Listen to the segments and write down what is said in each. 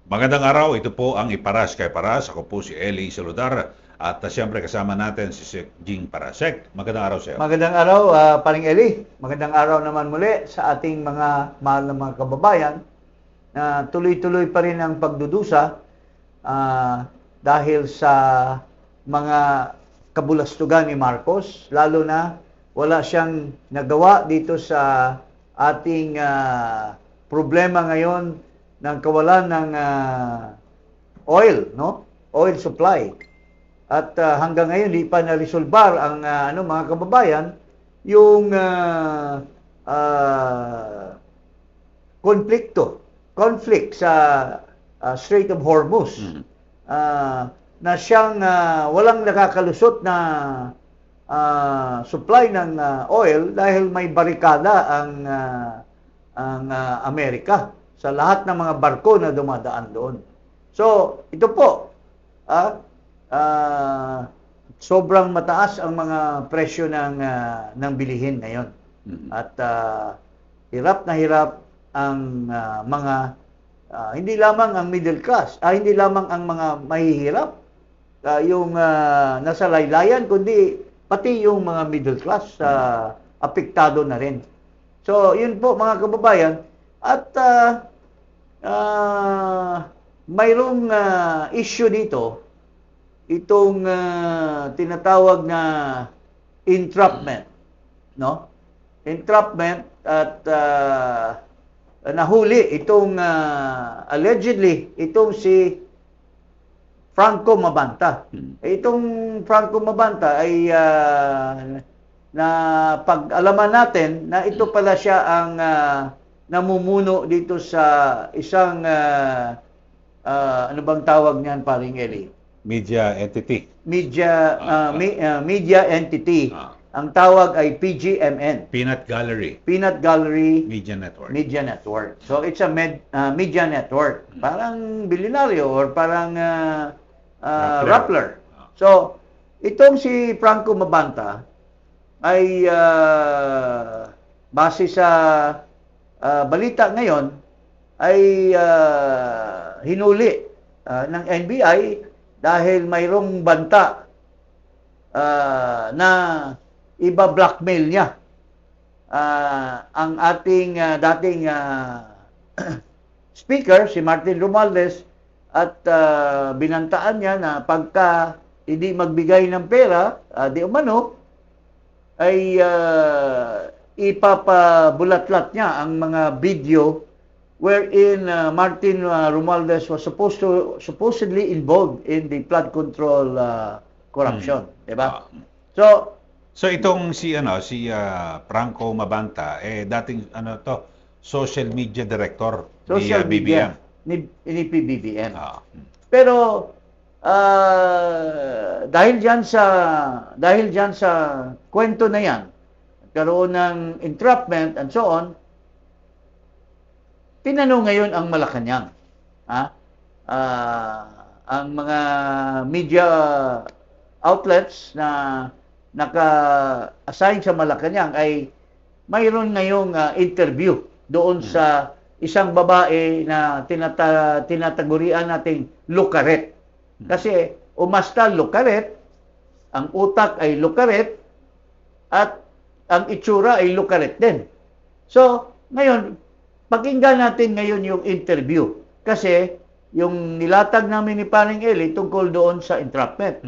Magandang araw, ito po ang Iparas kay Paras. Ako po si Eli Saludar at siyempre kasama natin si Sek Jing Parasek. Magandang araw sa iyo. Magandang araw, Paring Eli. Magandang araw naman muli sa ating mga mahal na mga kababayan na tuloy-tuloy pa rin ang pagdudusa dahil sa mga kabulastugan ni Marcos, lalo na wala siyang nagawa dito sa ating problema ngayon ng kawalan ng oil, no? Oil supply. At hanggang ngayon di pa na-resolbar ang mga kababayan yung conflict sa Strait of Hormuz. Na siyang walang nakakalusot na supply ng oil dahil may barikada ang Amerika sa lahat ng mga barko na dumadaan doon. So, ito po, sobrang mataas ang mga presyo ng bilihin ngayon. At hirap na hirap ang mga hindi lamang ang middle class, hindi lamang ang mga mahihirap, yung nasa laylayan, kundi pati yung mga middle class apektado na rin. So, yun po mga kababayan. At mayroong issue dito, itong tinatawag na entrapment, no? Entrapment at nahuli itong allegedly itong si Franco Mabanta. Itong Franco Mabanta ay na pag-alaman natin na ito pala siya ang namumuno dito sa isang ano bang tawag niyan, Paring Eli? Media entity. Media entity. Ang tawag ay PGMN. Peanut Gallery. Peanut Gallery Media Network. Media Network. So it's a media network. Parang bilyonaryo or parang Rappler. So itong si Franco Mabanta ay base sa balita ngayon ay hinuli ng NBI dahil mayroong banta na iba-blackmail niya ang ating dating speaker, si Martin Romualdez, at binantaan niya na pagka hindi magbigay ng pera, di umano, ay ipapabulatlat niya ang mga video wherein Martin Romualdez was supposedly involved in the flood control corruption, di ba? So itong si Franco Mabanta dating social media director social ni BBM. Ni PBBM. Pero dahil diyan sa kwento na yan, karoon ng entrapment and so on, tinanong ngayon ang Malacanang. Ang mga media outlets na naka-assign sa Malacanang ay mayroon ngayong interview doon sa isang babae na tinatagurian nating Lucaret. Kasi umasta Lucaret, ang utak ay Lucaret, at ang itsura ay Lucaret din. So, ngayon, pakinggan natin ngayon yung interview. Kasi, yung nilatag namin ni Paring Eli tungkol doon sa entrapment.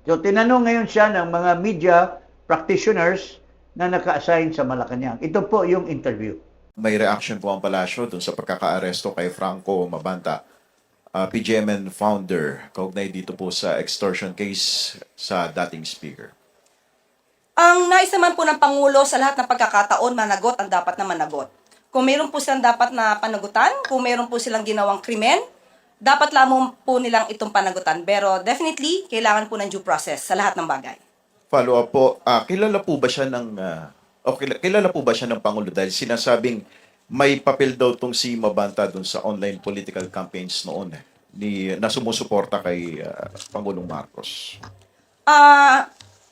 So, tinanong ngayon siya ng mga media practitioners na naka-assign sa Malacanang. Ito po yung interview. May reaction po ang palasyo dun sa pagkaka-aresto kay Franco Mabanta, PGMN founder, kaugnay dito po sa extortion case sa dating speaker. Ang nais naman po ng Pangulo sa lahat ng pagkakataon, managot ang dapat na managot. Kung mayroon po silang dapat na panagutan, kung mayroon po silang ginawang krimen, dapat lamang po nilang itong panagutan. Pero definitely, kailangan po ng due process sa lahat ng bagay. Follow up po, kilala po ba siya ng kilala po ba siya ng Pangulo dahil sinasabing may papel daw tong si Mabanta dun sa online political campaigns noon na sumusuporta kay Pangulong Marcos?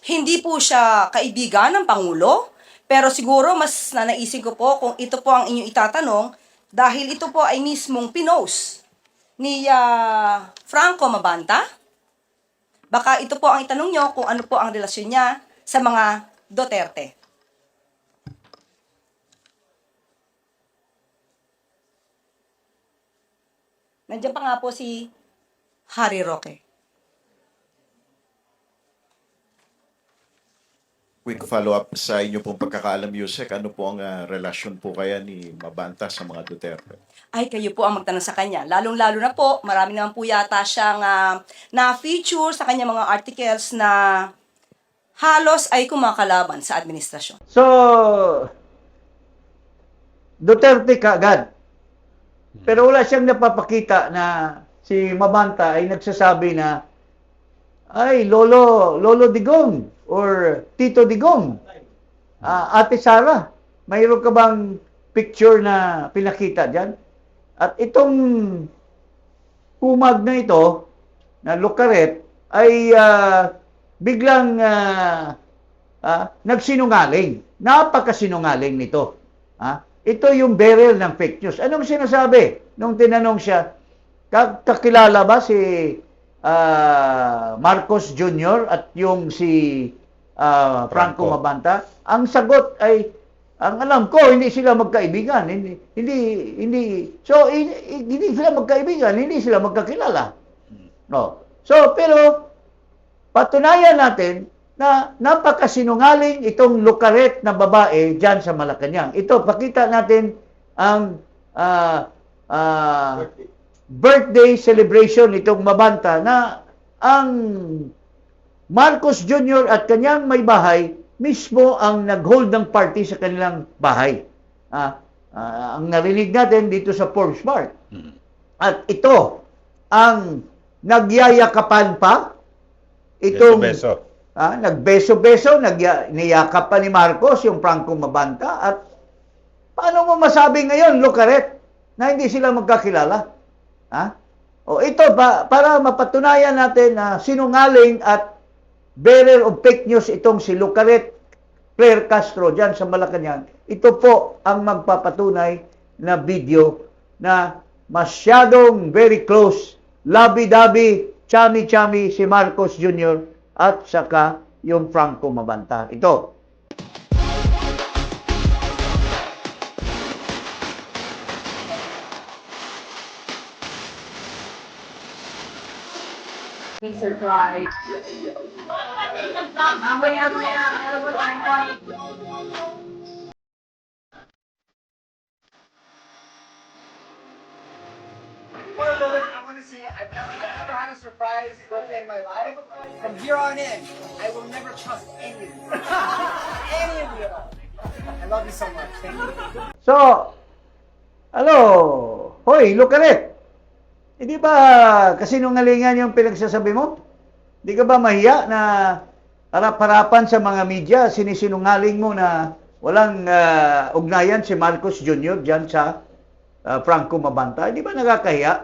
Hindi po siya kaibigan ng Pangulo, pero siguro mas nanaisip ko po kung ito po ang inyong itatanong dahil ito po ay mismong pinost ni Franco Mabanta? Baka ito po ang itanong nyo kung ano po ang relasyon niya sa mga Duterte. Nandiyan pa nga po si Harry Roque. Quick follow-up sa inyo pong pagkakaalam, Yusek, ano po ang relasyon po kaya ni Mabanta sa mga Duterte? Ay, kayo po ang magtanong sa kanya. Lalong-lalo na po, marami naman po yata siyang na-feature sa kanya mga articles na halos ay kumakalaban sa administrasyon. So, Duterte kaagad. Pero wala siyang napapakita na si Mabanta ay nagsasabi na, ay, Lolo Digong or Tito Digong, Ate Sara, mayroon ka bang picture na pinakita dyan? At itong humag na ito, na Lucaret, ay biglang nagsinungaling. Napakasinungaling nito. Ito yung bearer ng fake news. Anong sinasabi? Nung tinanong siya, kakilala ba si Marcos Jr. at yung si Franco Mabanta? Ang sagot ay, ang alam ko, hindi sila magkaibigan. Hindi sila magkaibigan, hindi sila magkakilala. No. So, pero patunayan natin na napakasinungaling itong Lucaret na babae dyan sa Malacanang. Ito, pakita natin ang birthday celebration nitong Mabanta na ang Marcos Jr. at kanyang may bahay mismo ang nag-hold ng party sa kanilang bahay. Ang narinig natin dito sa Forbes Park. At ito, ang nagyayakapan pa, itong Beso-beso. nagbeso-beso, niyakap pa ni Marcos yung Franco Mabanta. At paano mo masabi ngayon, Lucaret, na hindi sila magkakilala? O ito, para mapatunayan natin na sinungaling at bearer of fake news itong si Lucaret Claire Castro dyan sa Malacanang, ito po ang magpapatunay na video na masyadong very close, labi-dabi, chami-chami si Marcos Jr. at saka yung Franco Mabanta. Ito. Surprise. Mamaya. I want to say I've never had a surprise birthday in my life. From here on in, I will never trust any of you. Any of you. I love you so much. Thank you. So, hello. Hoy, Lucaret. Hindi ba kasinungalingan yung pinagsasabi mo? Hindi ka ba mahiya na harap-harapan sa mga media, sinisinungaling mo na walang ugnayan si Marcos Jr. dyan sa Franco Mabanta? Hindi ba nakakahiya?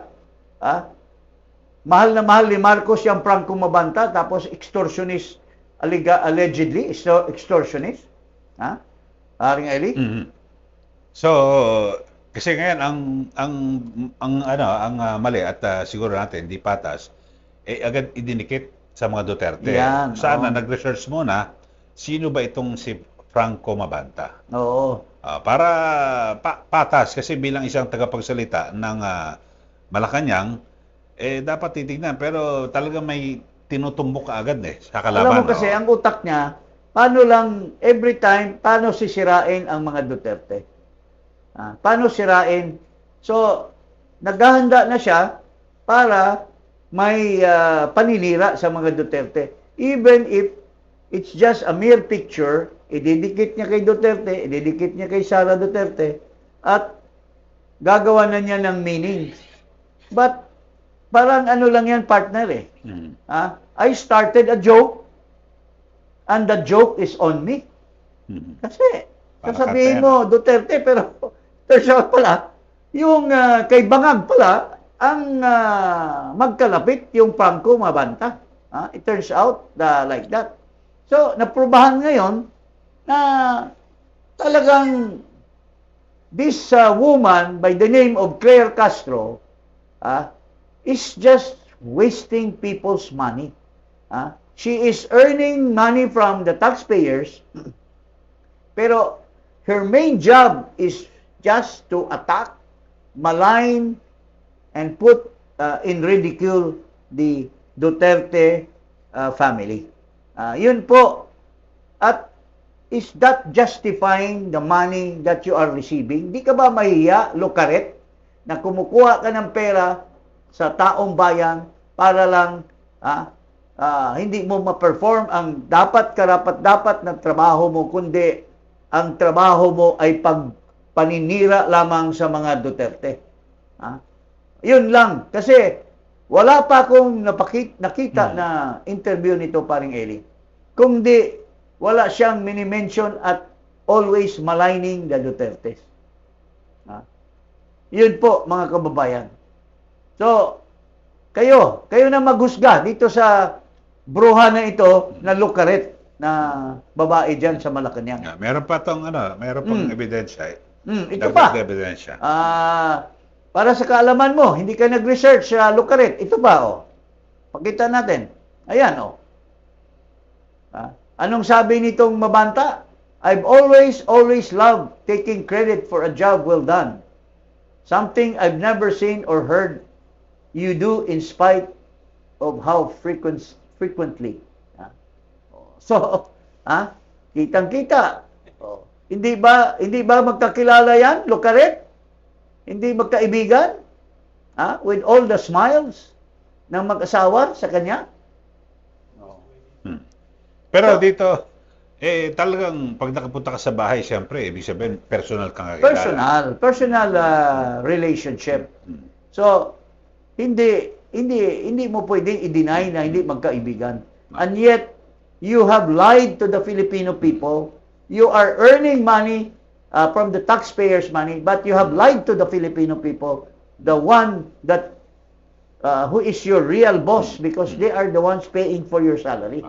Mahal na mahal ni Marcos yung Franco Mabanta, tapos extortionist, allegedly extortionist. Haring Eli? So, kasi ngayon ang mali at siguro natin hindi patas agad idinikit sa mga Duterte. Yan, Sana nag-research muna sino ba itong si Franco Mabanta. Oo. Para patas kasi bilang isang tagapagsalita ng Malacanang dapat titignan pero talaga may tinutumbok ka agad sa kalaban. Alam mo kasi ang utak niya, paano lang every time paano sisirain ang mga Duterte? Paano sirain? So, naghahanda na siya para may paninira sa mga Duterte. Even if it's just a mere picture, ididikit niya kay Duterte, ididikit niya kay Sara Duterte, at gagawa na niya ng meaning. But, parang ano lang yan, partner I started a joke, and the joke is on me. Kasi, sasabihin mo, Duterte, pero turns out pala, yung kay Bangag pala, ang magkalapit yung Franco Mabanta. It turns out like that. So, naprubahan ngayon na talagang this woman by the name of Claire Castro, is just wasting people's money. She is earning money from the taxpayers, pero her main job is just to attack, malign, and put in ridicule the Duterte family. Yun po. At is that justifying the money that you are receiving? Di ka ba mahiya, Lucaret, na kumukuha ka ng pera sa taong bayan para lang hindi mo ma-perform ang dapat na trabaho mo, kundi ang trabaho mo ay paninira lamang sa mga Duterte. Yun lang. Kasi wala pa akong nakita na interview nito, paring Eli. Kung di, wala siyang mini-mention at always maligning the Dutertes. Yun po, mga kababayan. So, kayo na maghusga dito sa bruha na ito na Lucaret na babae dyan sa Malacanang. Meron pa meron pang ebidensya. Ito pa. Dagdag ebidensya. Para sa kaalaman mo, hindi ka nag-research sa Lucaret. Ito pa, Pakita natin. Ayan, Anong sabi nitong mabanta? I've always loved taking credit for a job well done. Something I've never seen or heard you do in spite of how frequently. So, kitang-kita. Hindi ba magkakilala yan, Lucaret? Hindi magkaibigan? With all the smiles ng mag-asawa sa kanya? Pero dito, talagang pag nakapunta ka sa bahay, siyempre, ibig sabihin, personal kang kakilala. Personal relationship. So, hindi mo pwedeng i-deny na hindi magkaibigan. And yet, you have lied to the Filipino people. You are earning money from the taxpayers' money, but you have lied to the Filipino people, the one that who is your real boss, because they are the ones paying for your salary.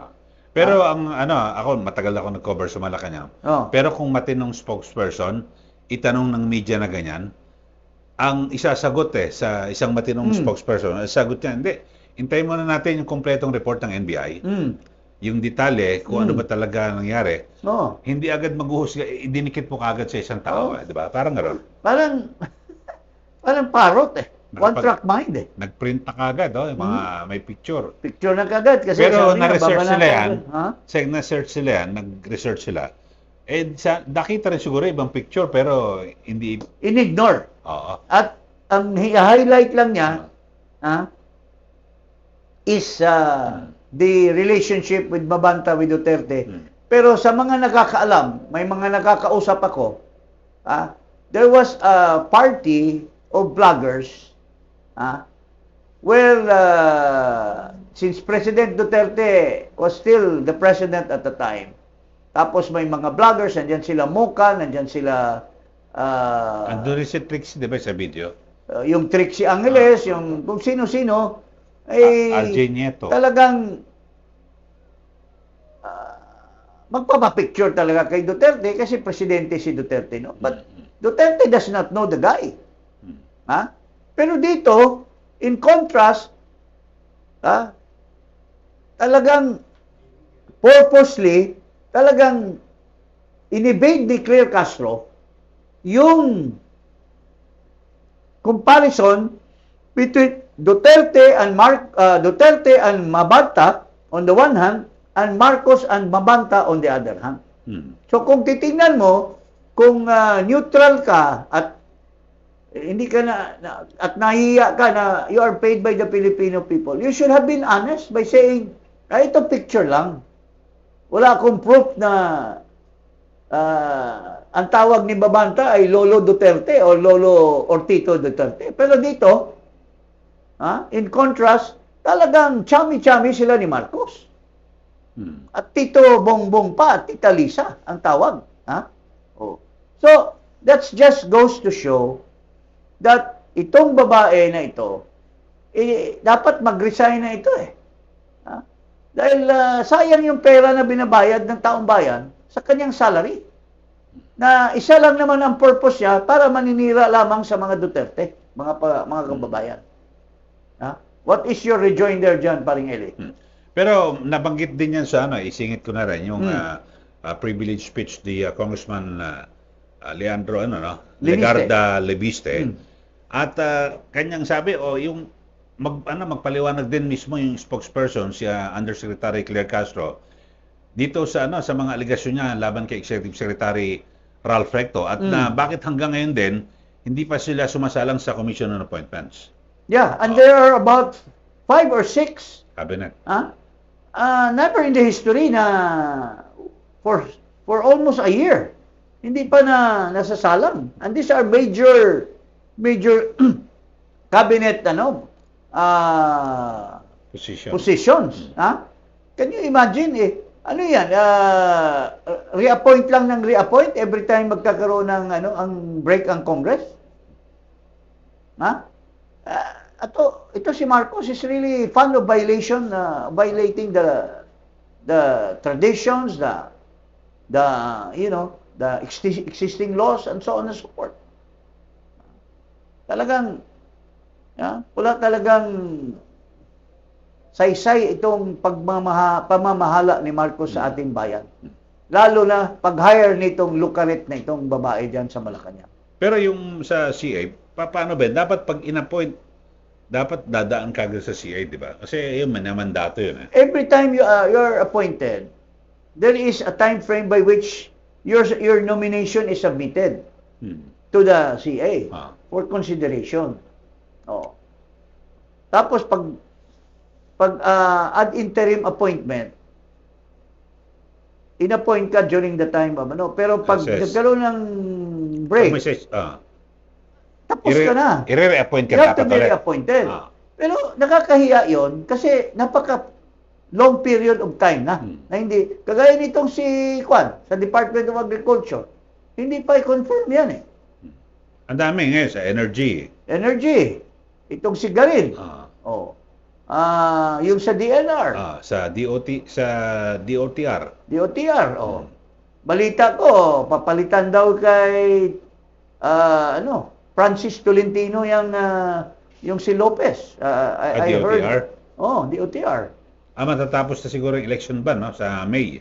Pero ako matagal ako nag-cover sa Malacanang. Pero kung matinong spokesperson, itanong ng media na ganyan, ang isasagot sa isang matinong spokesperson, sagot niya, hindi, hintayin muna natin yung kompletong report ng NBI. Yung detalye, kung ano ba talaga nangyari. Hindi agad maghuhusga, idinikit mo kagad sa isang tao, di ba? Parang gano'n. Parang parrot One track mind Nag-print na kagad, yung mga may picture. Picture na kagad. Kasi pero sabi niya, na-research sila yan, nag-research sila, nakita rin siguro ibang picture, pero hindi... In-ignore. Oo. At ang highlight lang niya, is the relationship with Mabanta with Duterte. Pero sa mga nakakaalam, may mga nakakausap ako, there was a party of vloggers where since President Duterte was still the president at the time, tapos may mga vloggers, nandyan sila Mocha, nandyan sila andun rin si Trixie, di ba, sa video? Yung Trixie Angeles, yung kung sino-sino, ay RJ Nieto. talagang magpapapicture talaga kay Duterte kasi presidente si Duterte, no? But Duterte does not know the guy. Pero dito, in contrast, talagang purposely, talagang inevade ni Claire Castro yung comparison between Duterte and Mabanta on the one hand, and Marcos and Mabanta on the other hand. So kung titingnan mo, kung neutral ka at hindi ka at nahiya ka na you are paid by the Filipino people, you should have been honest by saying, ito picture lang. Wala akong proof na ang tawag ni Mabanta ay Lolo Duterte o Lolo or Tito Duterte. Pero dito, in contrast, talagang chami-chami sila ni Marcos. At Tito Bongbong pa, at Tita Lisa ang tawag. So, that just goes to show that itong babae na ito, dapat mag-resign na ito Dahil sayang yung pera na binabayad ng taong bayan sa kanyang salary. Na isa lang naman ang purpose niya para maninira lamang sa mga Duterte, mga kababayan. Ha? What is your rejoinder dyan, paring Eli? Pero nabanggit din yan sa isingit ko na rin yung privilege speech ni Congressman Leandro Lebiste. Legarda Lebiste. At kanyang sabi yung magpaliwanag din mismo yung spokesperson si Undersecretary Claire Castro dito sa sa mga aligasyon niya laban kay Executive Secretary Ralph Recto at na bakit hanggang ngayon din hindi pa sila sumasalang sa Commission on Appointments. Yeah, and there are about 5 or 6 Cabinet. never in the history na for almost a year hindi pa nasasalang. And these are major cabinet Position. positions. Can you imagine ano yan? Reappoint lang ng reappoint every time magkakaroon ng ang break ang Congress? Ito si Marcos is really fond of violating the traditions, the existing laws and so on and so forth. Talagang wala talagang saysay itong pamamahala ni Marcos sa ating bayan. Lalo na pag-hire nitong lukaret na itong babae diyan sa Malacanang. Pero yung sa CA, paano ba? Dapat pag in-appoint, dapat dadaan kagad sa CA, di ba? Kasi yun, mandato yun. Every time you're appointed, there is a time frame by which your nomination is submitted to the CA for consideration. Tapos pag ad interim appointment, in-appoint ka during the time of pero pag nagkaroon ng break, tapos ka na. I-re-appoint ka You have to dapat be ulit. reappointed. Pero nakakahiya yon kasi napaka long period of time na hindi kagaya nitong si sa Department of Agriculture, hindi pa i-confirm yan Ang dami ngayon sa energy. Itong si Garin. Yung sa DNR. Sa DOTR. Balita ko, papalitan daw kay Francis Tolentino yung si Lopez. I DOTR? heard. DOTR. Matatapos na siguro yung election ban sa May.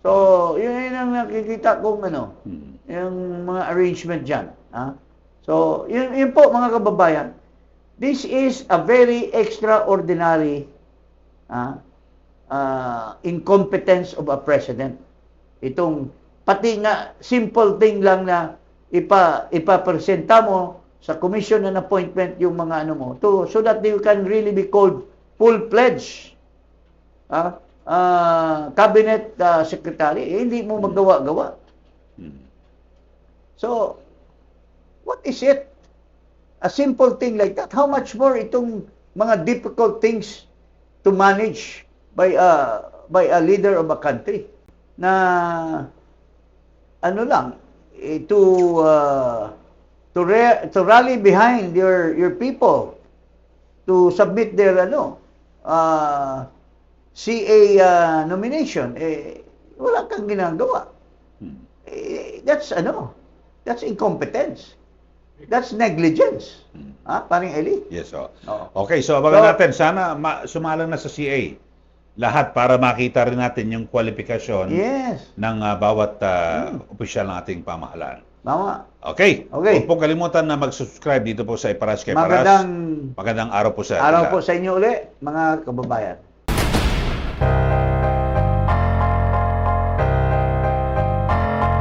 So, yun ang nakikita kong yung mga arrangement dyan. So, yun po mga kababayan. This is a very extraordinary incompetence of a president. Itong pati nga simple thing lang na ipapresenta mo sa commission and appointment yung mga mo so that you can really be called full-fledged cabinet secretary. Hindi mo magawa-gawa. So, what is it? A simple thing like that. How much more itong mga difficult things to manage by a leader of a country na to rally behind your people to submit their CA nomination wala kang ginagawa. That's incompetence. That's negligence. Paring Eli? Yes, Okay, so abangan natin. Sana sumalang na sa CA lahat para makita rin natin yung kwalifikasyon ng bawat opisyal ng ating pamahalaan. Tama. Okay. Huwag po kalimutan na mag-subscribe dito po sa Iparas kay Paras. Magandang araw po sa araw po sa inyo uli, mga kababayan.